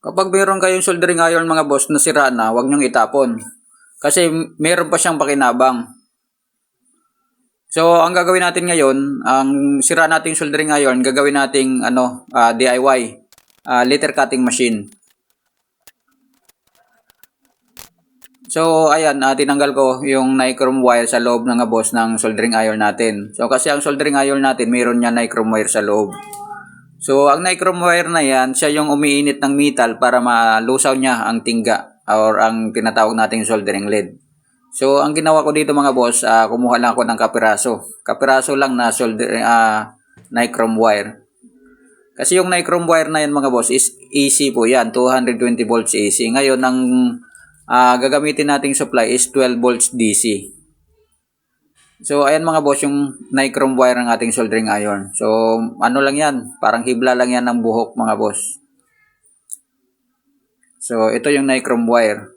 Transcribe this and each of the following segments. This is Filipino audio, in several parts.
Kapag meron kayong soldering iron mga boss na sira na, huwag nyong itapon. Kasi meron pa siyang pakinabang. So, ang gagawin natin ngayon, ang sira nating soldering iron, gagawin nating DIY, letter cutting machine. So, ayan, tinanggal ko yung nichrome wire sa loob ng boss ng soldering iron natin. So, kasi ang soldering iron natin, mayroon niya nichrome wire sa loob. So, ang nichrome wire na yan, siya yung umiinit ng metal para malusaw niya ang tingga or ang tinatawag nating soldering lead. So, ang ginawa ko dito mga boss, kumuha lang ako ng kapiraso. Kapiraso lang na nichrome wire. Kasi yung nichrome wire na yan mga boss is AC po yan, 220 volts AC. Ngayon, ang gagamitin nating supply is 12 volts DC. So, ayan mga boss, yung nichrome wire ng ating soldering iron. So, ano lang yan, parang hibla lang yan ng buhok mga boss. So, ito yung nichrome wire.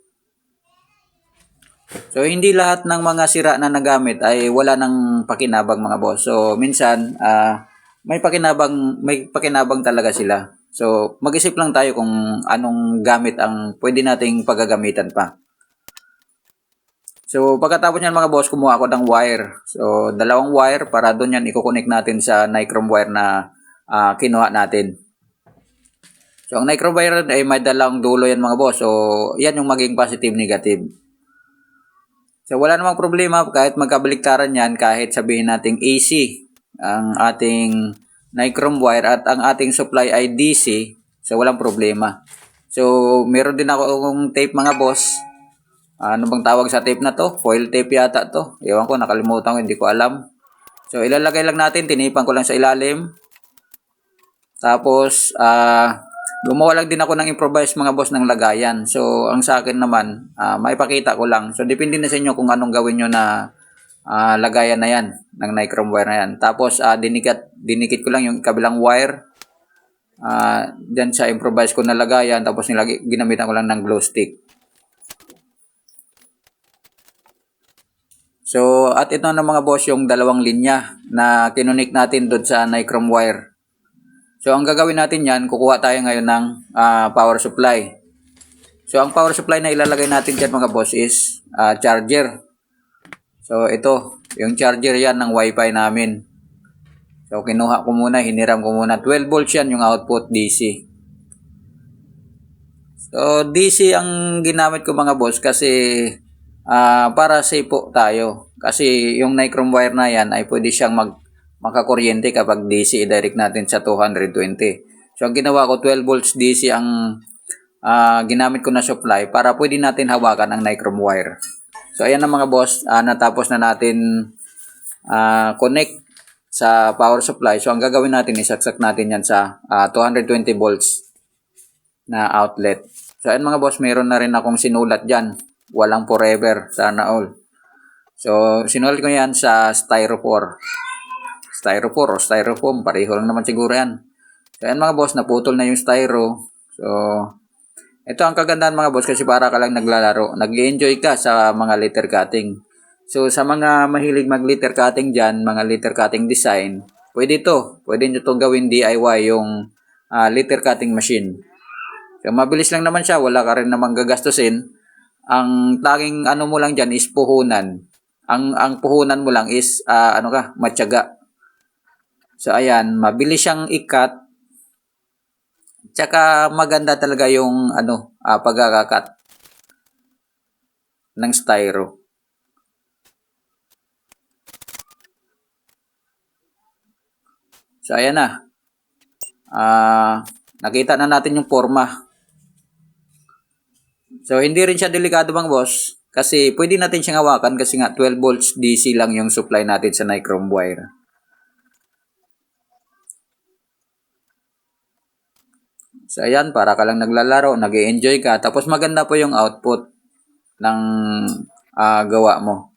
So, hindi lahat ng mga sira na nagamit ay wala ng pakinabang mga boss. So, minsan, may pakinabang talaga sila. So, mag-isip lang tayo kung anong gamit ang pwede nating paggagamitan pa. So, pagkatapos niyan mga boss, kumuha ako ng wire. So, dalawang wire para doon yan i-connect natin sa nichrome wire na kinuha natin. So, ang nichrome wire ay may dalang dulo yan mga boss. So, yan yung maging positive, negative. So, wala namang problema kahit magkabaliktaran yan, kahit sabihin nating AC ang ating nichrome wire at ang ating supply ay DC. So, walang problema. So, meron din akong tape mga boss. Ano bang tawag sa tape na to? Foil tape yata to. Ewan ko, nakalimutan ko, hindi ko alam. So, ilalagay lang natin, tinipan ko lang sa ilalim. Tapos, gumawa lang din ako ng improvise mga boss ng lagayan. So, ang sa akin naman, maipakita ko lang. So, depende na sa inyo kung anong gawin nyo na lagayan na yan, ng nichrome wire na yan. Tapos, dinikit ko lang yung kabilang wire. Dyan sa improvise ko na lagayan. Tapos, ginamitan ko lang ng glow stick. So, at ito na mga boss yung dalawang linya na kinunik natin doon sa nichrome wire. So, ang gagawin natin yan, kukuha tayo ngayon ng power supply. So, ang power supply na ilalagay natin dyan mga boss is charger. So, ito, yung charger yan ng wifi namin. So, kinuha ko muna, hiniram ko muna. 12 volts yan yung output DC. So, DC ang ginamit ko mga boss kasi para safe po tayo. Kasi yung nichrome wire na yan ay pwede siyang makakuryente kapag DC i-direct natin sa 220. So, ang ginawa ko, 12 volts DC ang ginamit ko na supply para pwede natin hawakan ang nichrome wire. So, ayan na mga boss, natapos na natin connect sa power supply. So, ang gagawin natin, isaksak natin yan sa 220 volts na outlet. So, ayan mga boss, mayroon na rin akong sinulat dyan. Walang forever, sana all. So, sinulat ko yan sa styrofoam, pareho lang naman siguro yan. So, ayan mga boss, naputol na yung styro. So, ito ang kagandahan mga boss kasi para ka lang naglalaro. Nag-enjoy ka sa mga letter cutting. So, sa mga mahilig mag-letter cutting dyan, mga letter cutting design, pwede ito. Pwede nyo itong gawin DIY, yung letter cutting machine. So, mabilis lang naman siya. Wala ka rin namang gagastusin. Ang tanging ano mo lang dyan is puhunan. Ang puhunan mo lang is matyaga. So, ayan, mabilis siyang i-cut. Tsaka maganda talaga yung pagkakakat ng styro. So, ayan na. Nakita na natin yung forma. So, hindi rin siya delikado bang boss. Kasi pwede natin siyang hawakan kasi nga 12 volts DC lang yung supply natin sa nichrome wire. So, ayan, para ka lang naglalaro, nag-e-enjoy ka. Tapos maganda po yung output ng gawa mo.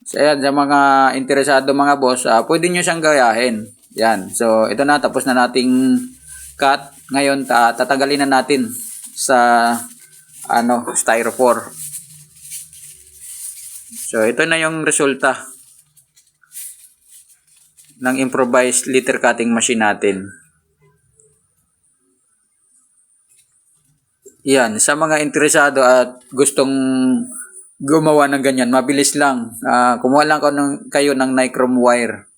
So, ayan, sa mga interesado mga boss, pwede nyo siyang gayahin. Yan. So, ito na, tapos na nating cut. Ngayon, tatanggalin na natin sa styrofoam. So ito na yung resulta ng improvised letter cutting machine natin. Yan, sa mga interesado at gustong gumawa ng ganyan, mabilis lang. Kumuha lang kayo ng nichrome wire.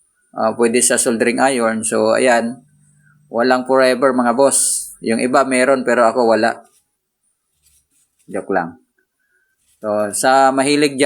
Pwede sa soldering iron. So ayan, walang forever mga boss. Yung iba meron pero ako wala. Joke lang. So sa mahilig dyan,